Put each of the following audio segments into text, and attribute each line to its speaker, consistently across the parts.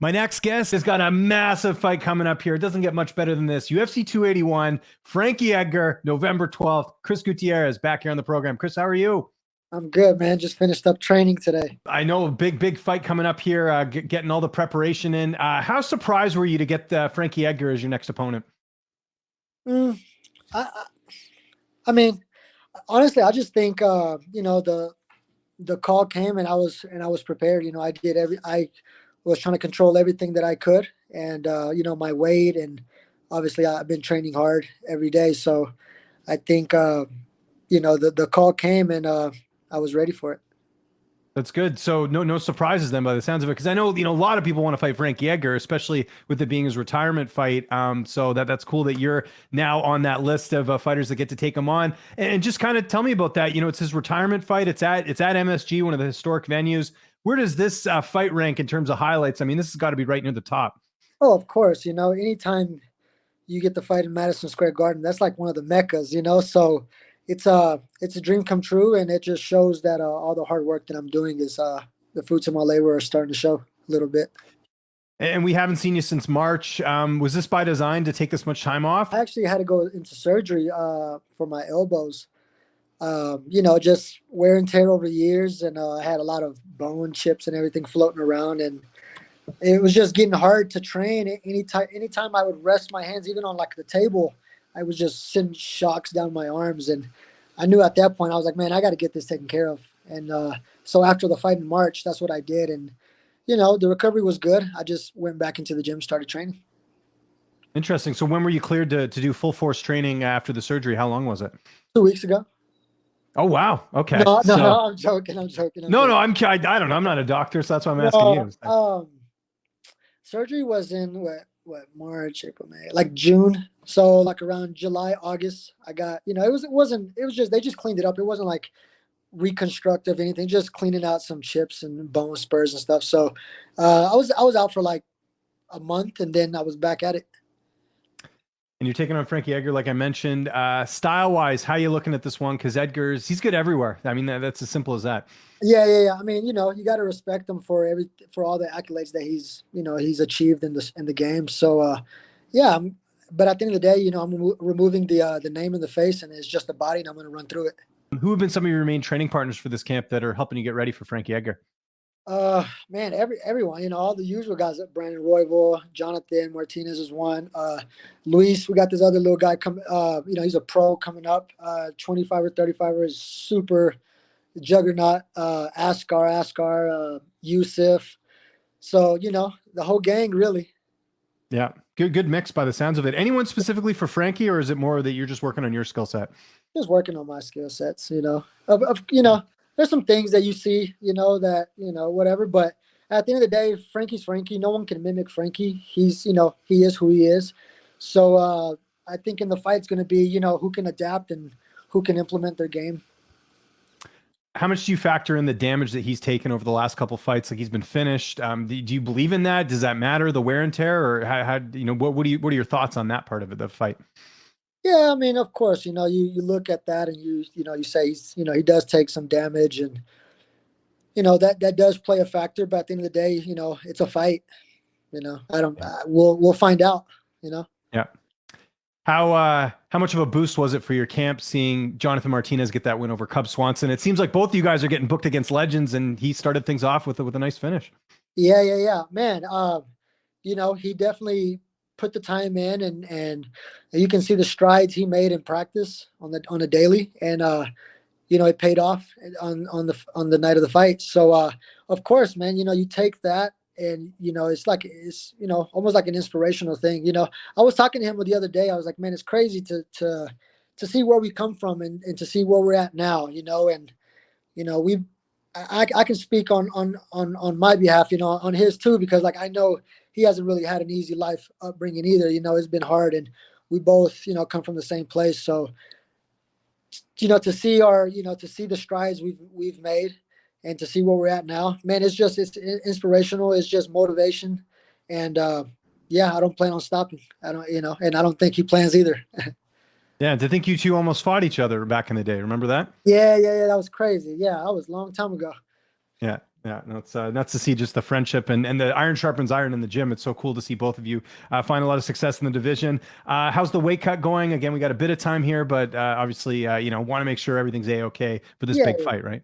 Speaker 1: My next guest has got a massive fight coming up here. It doesn't get much better than this. UFC 281, Frankie Edgar, November 12th. Chris Gutierrez back here on the program. Chris, how are you?
Speaker 2: I'm good, man. Just finished up training today.
Speaker 1: I know a big fight coming up here, getting all the preparation in. How surprised were you to get Frankie Edgar as your next opponent?
Speaker 2: Mm, I, I I mean, honestly, I just think the call came and I was prepared. I was trying to control everything that I could, and my weight, and obviously I've been training hard every day. So I think the call came and I was ready for it.
Speaker 1: That's good. So no surprises then by the sounds of it, because I know a lot of people want to fight Frankie Edgar, especially with it being his retirement fight. So that's cool that you're now on that list of fighters that get to take him on. And just kind of tell me about that. It's his retirement fight. It's at MSG, one of the historic venues. Where does this fight rank in terms of highlights? I mean, this has got to be right near the top.
Speaker 2: Oh, of course. Anytime you get to fight in Madison Square Garden, that's like one of the meccas. So it's a dream come true, and it just shows that all the hard work that I'm doing is the fruits of my labor are starting to show a little bit.
Speaker 1: And we haven't seen you since March. Was this by design to take this much time off?
Speaker 2: I actually had to go into surgery for my elbows. Just wear and tear over years, and I had a lot of bone chips and everything floating around, and it was just getting hard to train. Anytime I would rest my hands, even on like the table, I was just sending shocks down my arms, and I knew at that point I was like, man, I got to get this taken care of. And so after the fight in March, that's what I did, and the recovery was good. I just went back into the gym, started training.
Speaker 1: Interesting. So when were you cleared to do full force training after the surgery? How long was it?
Speaker 2: 2 weeks ago.
Speaker 1: Oh, wow. Okay.
Speaker 2: No,
Speaker 1: So,
Speaker 2: I'm joking. I'm joking.
Speaker 1: no, I don't know. I'm not a doctor, so that's why I'm asking you.
Speaker 2: Surgery was in what March, April, May, like June. So like around July, August, I got, it was just, they just cleaned it up. It wasn't like reconstructive anything, just cleaning out some chips and bone spurs and stuff. So I was out for like a month, and then I was back at it.
Speaker 1: And you're taking on Frankie Edgar, like I mentioned. Style wise, how you looking at this one? Because he's good everywhere. I mean, that's as simple as that.
Speaker 2: Yeah. I mean, you got to respect him for all the accolades that he's achieved in the game. So, yeah. But at the end of the day, I'm removing the name and the face, and it's just the body, and I'm going to run through it.
Speaker 1: Who have been some of your main training partners for this camp that are helping you get ready for Frankie Edgar?
Speaker 2: Man, everyone, all the usual guys, Brandon Royval, Jonathan Martinez is one. Luis, we got this other little guy come. He's a pro coming up. 25 or 35 is super juggernaut. Askar, Yusuf. So the whole gang really.
Speaker 1: Yeah, good mix by the sounds of it. Anyone specifically for Frankie, or is it more that you're just working on your skill set?
Speaker 2: Just working on my skill sets. There's some things that you see, whatever. But at the end of the day, Frankie's Frankie. No one can mimic Frankie. He is who he is. So I think in the fight, it's going to be, who can adapt and who can implement their game.
Speaker 1: How much do you factor in the damage that he's taken over the last couple of fights? Like, he's been finished. Do you believe in that? Does that matter, the wear and tear, or what are your thoughts on that part of it, the fight?
Speaker 2: Yeah, I mean, of course, you look at that, and you say he does take some damage, and that does play a factor. But at the end of the day, it's a fight. We'll find out.
Speaker 1: Yeah. How much of a boost was it for your camp seeing Jonathan Martinez get that win over Cub Swanson? It seems like both of you guys are getting booked against legends, and he started things off with a nice finish.
Speaker 2: Yeah, man. He definitely put the time in, and you can see the strides he made in practice on a daily, and it paid off on the night of the fight. So of course, man, you take that, and it's almost like an inspirational thing. I was talking to him the other day. I was like, man, it's crazy to see where we come from, and to see where we're at now. And I can speak on my behalf, on his too, because like I know he hasn't really had an easy life upbringing either. It's been hard, and we both come from the same place. So to see the strides we've made, and to see where we're at now, man, it's inspirational. It's just motivation, and yeah, I don't plan on stopping. I don't, and I don't think he plans either.
Speaker 1: Yeah, to think you two almost fought each other back in the day. Remember that?
Speaker 2: Yeah, that was crazy. Yeah, that was a long time ago.
Speaker 1: Yeah. Yeah, no, it's nuts to see just the friendship and the iron sharpens iron in the gym. It's so cool to see both of you find a lot of success in the division. How's the weight cut going? Again, we got a bit of time here, but obviously, want to make sure everything's a-okay for this
Speaker 2: Yeah,
Speaker 1: big fight, right?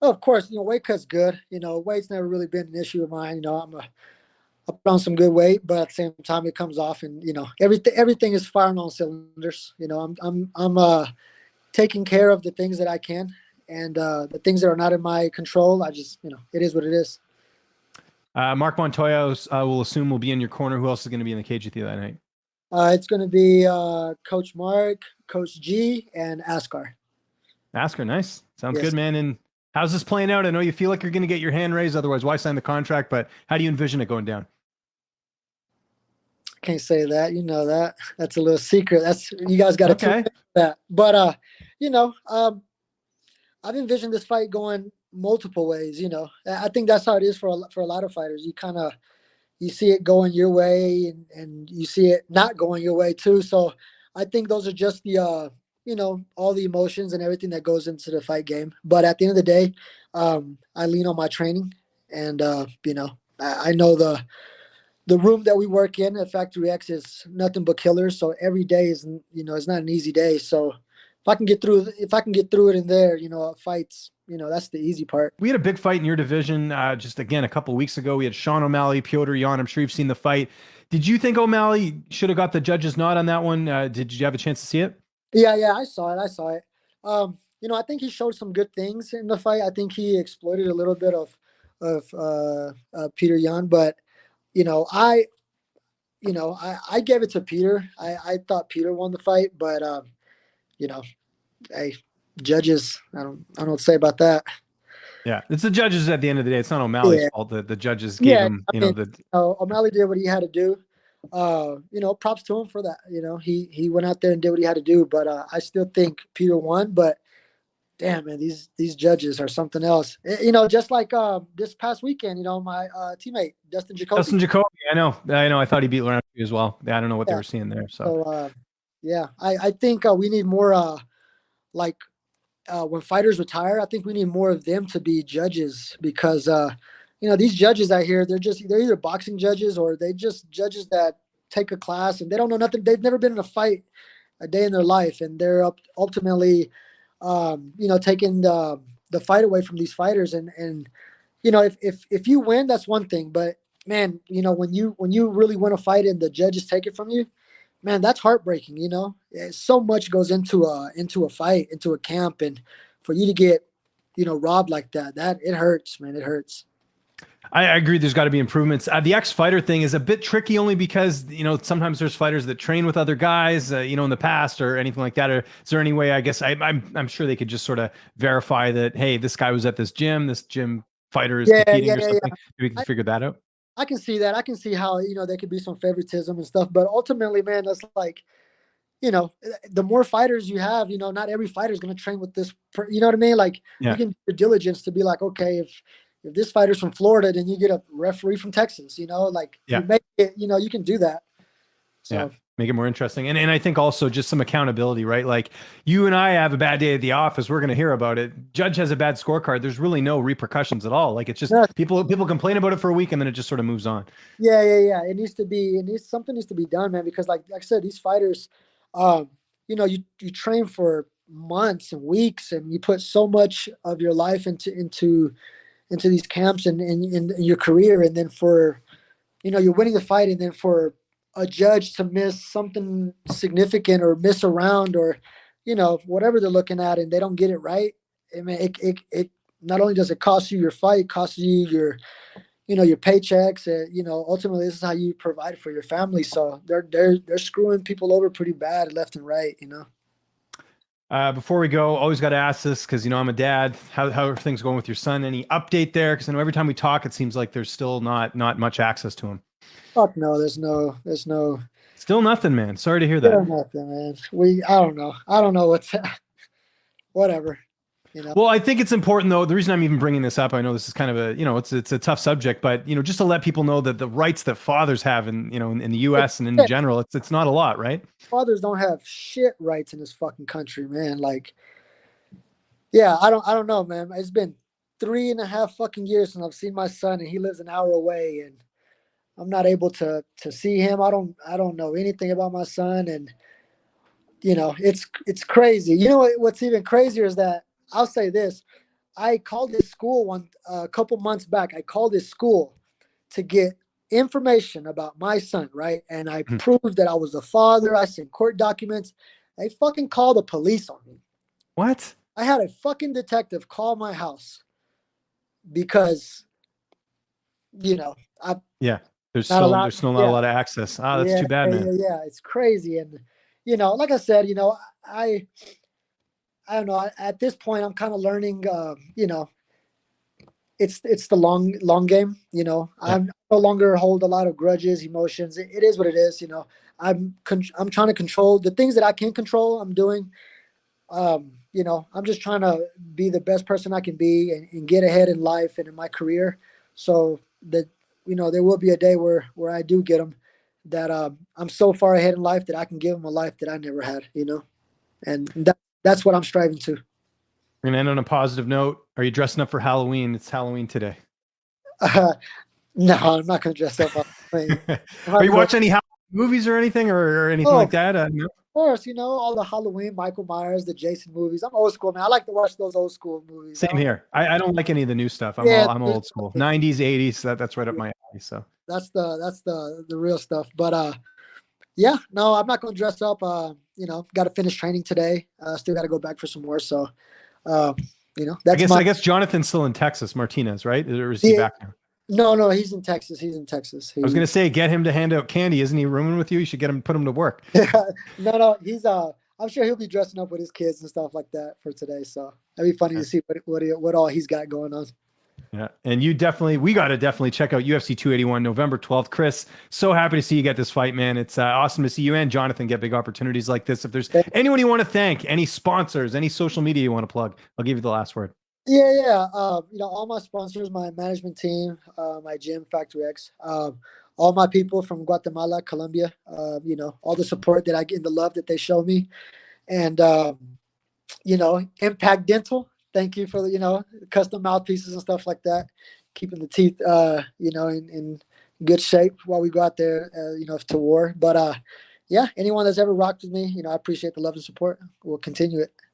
Speaker 2: of course, weight cut's good. Weight's never really been an issue of mine. I put on some good weight, but at the same time, it comes off, and everything is firing on cylinders. I'm taking care of the things that I can, and the things that are not in my control, I just, it is what it is.
Speaker 1: Mark Montoya will assume will be in your corner. Who else is going to be in the cage with you that night?
Speaker 2: It's going to be Coach Mark, Coach G, and Askar.
Speaker 1: Askar, nice. Sounds
Speaker 2: Yes.
Speaker 1: good, man. And how's this playing out? I know you feel like you're going to get your hand raised. Otherwise, why sign the contract? But how do you envision it going down?
Speaker 2: Can't say that. That's a little secret. That's, you guys got to
Speaker 1: Okay.
Speaker 2: keep that. But I've envisioned this fight going multiple ways. I think that's how it is for a lot of fighters. You see it going your way, and you see it not going your way too. So I think those are just the all the emotions and everything that goes into the fight game. But at the end of the day, I lean on my training, and I know the room that we work in at Factory X is nothing but killers. So every day is, it's not an easy day. So if I can get through it in there, fights, that's the easy part.
Speaker 1: We had a big fight in your division just again a couple weeks ago. We had Sean O'Malley, Piotr Jan. I'm sure you've seen the fight. Did you think O'Malley should have got the judge's nod on that one? Did you have a chance to see it?
Speaker 2: Yeah, I saw it. I think he showed some good things in the fight. I think he exploited a little bit of Peter Yan, but I gave it to Peter. I thought Peter won the fight, but hey, judges, I don't know what to say about that.
Speaker 1: Yeah, it's the judges at the end of the day. It's not O'Malley's fault that the judges gave him,
Speaker 2: O'Malley did what he had to do. Props to him for that. He went out there and did what he had to do, but I still think Peter won. But damn, man, these judges are something else. Just like this past weekend, my teammate Dustin Jacoby.
Speaker 1: Dustin Jacoby, I know. I thought he beat Laurent as well. I don't know what they were seeing there. So
Speaker 2: I think we need more when fighters retire, I think we need more of them to be judges, because these judges out here, they're either boxing judges or they just judges that take a class and they don't know nothing. They've never been in a fight a day in their life, and they're ultimately taking the fight away from these fighters. And if you win, that's one thing, but man, when you really win a fight and the judges take it from you, man, that's heartbreaking. So much goes into a fight, into a camp, and for you to get robbed like that it hurts, man. It hurts.
Speaker 1: I agree. There's got to be improvements. The ex-fighter thing is a bit tricky, only because sometimes there's fighters that train with other guys, in the past or anything like that. Or is there any way? I guess I'm sure they could just sort of verify that, hey, this guy was at this gym fighter is competing or something. Maybe we can figure that out.
Speaker 2: I can see that. I can see how there could be some favoritism and stuff, but ultimately, man, that's like, the more fighters you have, not every fighter is going to train with this. You know what I mean? Like, you can do diligence to be like, okay, if this fighter's from Florida, then you get a referee from Texas. You make it. You can do that. So
Speaker 1: make it more interesting. And I think also just some accountability, right? Like, you and I have a bad day at the office, we're going to hear about it. Judge has a bad scorecard. There's really no repercussions at all. Like, it's just people complain about it for a week and then it just sort of moves on.
Speaker 2: Yeah. Something needs to be done, man, because like I said, these fighters, you train for months and weeks, and you put so much of your life into these camps and in your career, and then for you're winning the fight, and then for a judge to miss something significant or miss a round, or whatever they're looking at, and they don't get it right. I mean, it not only does it cost you your fight, it costs you your paychecks. Ultimately this is how you provide for your family. So they're screwing people over pretty bad left and right.
Speaker 1: Before we go, always got to ask this because I'm a dad. How are things going with your son? Any update there? Because I know every time we talk, it seems like there's still not much access to him.
Speaker 2: Fuck no, there's no.
Speaker 1: Still nothing, man. Sorry to hear that.
Speaker 2: Still nothing, man. I don't know what's whatever.
Speaker 1: Well, I think it's important, though. The reason I'm even bringing this up, I know this is kind of a, it's a tough subject, but just to let people know that the rights that fathers have in the U.S. and in general, it's not a lot, right?
Speaker 2: Fathers don't have shit rights in this fucking country, man. Like, yeah, I don't know, man. It's been 3.5 fucking years since I've seen my son, and he lives an hour away, and I'm not able to see him. I don't know anything about my son, and it's crazy. You know what's even crazier is that I'll say this: I called his school a couple months back. I called his school to get information about my son, right? And I
Speaker 1: Mhm.
Speaker 2: proved that I was the father. I sent court documents. They fucking called the police on me.
Speaker 1: What?
Speaker 2: I had a fucking detective call my house because I'm
Speaker 1: Yeah. There's
Speaker 2: not
Speaker 1: still
Speaker 2: allowed.
Speaker 1: there's still not a
Speaker 2: Yeah,
Speaker 1: lot of access. Ah, that's
Speaker 2: yeah,
Speaker 1: too bad,
Speaker 2: yeah,
Speaker 1: man.
Speaker 2: yeah, yeah. It's crazy, and like I said, I I don't know. At this point, I'm kind of learning. It's the long game.
Speaker 1: Yeah.
Speaker 2: I'm no longer hold a lot of grudges, emotions. It is what it is. I'm trying to control the things that I can control. I'm doing. I'm just trying to be the best person I can be and get ahead in life and in my career, so that there will be a day where I do get them. That I'm so far ahead in life that I can give them a life that I never had. And that's what I'm striving to.
Speaker 1: We're gonna end on a positive note. Are you dressing up for Halloween? It's Halloween today.
Speaker 2: No, I'm not going to dress up. I'm
Speaker 1: Are
Speaker 2: about
Speaker 1: you
Speaker 2: to go.
Speaker 1: watching any Halloween movies or anything or anything
Speaker 2: Oh,
Speaker 1: like
Speaker 2: of
Speaker 1: that? No?
Speaker 2: course, all the Halloween, Michael Myers, the Jason movies. I'm old school, man. I like to watch those old school movies.
Speaker 1: Same here. I don't like any of the new stuff.
Speaker 2: Yeah,
Speaker 1: I'm
Speaker 2: there's
Speaker 1: old school. 90s, 80s. That's right up
Speaker 2: yeah,
Speaker 1: my alley. So
Speaker 2: that's the real stuff. But yeah, no, I'm not going to dress up. Got to finish training today. Still got to go back for some more. So, uh,
Speaker 1: I
Speaker 2: that's
Speaker 1: guess
Speaker 2: my.
Speaker 1: I guess Jonathan's still in Texas, Martinez, right? Or is he
Speaker 2: Yeah,
Speaker 1: back now?
Speaker 2: no, no, he's in Texas. He's in Texas.
Speaker 1: I was
Speaker 2: He
Speaker 1: gonna say get him to hand out candy. Isn't he rooming with you? You should get him put him to work.
Speaker 2: no, he's I'm sure he'll be dressing up with his kids and stuff like that for today. So that'd be funny to see what all he's got going on.
Speaker 1: Yeah. And we got to definitely check out UFC 281 November 12th. Chris, so happy to see you get this fight, man. It's awesome to see you and Jonathan get big opportunities like this. If there's anyone you want to thank, any sponsors, any social media you want to plug, I'll give you the last word.
Speaker 2: Yeah, yeah. All my sponsors, my management team, my gym, Factory X, all my people from Guatemala, Colombia. All the support that I get, and the love that they show me, and Impact Dental. Thank you for the custom mouthpieces and stuff like that, keeping the teeth in good shape while we go out there to war. But yeah, anyone that's ever rocked with me, I appreciate the love and support. We'll continue it.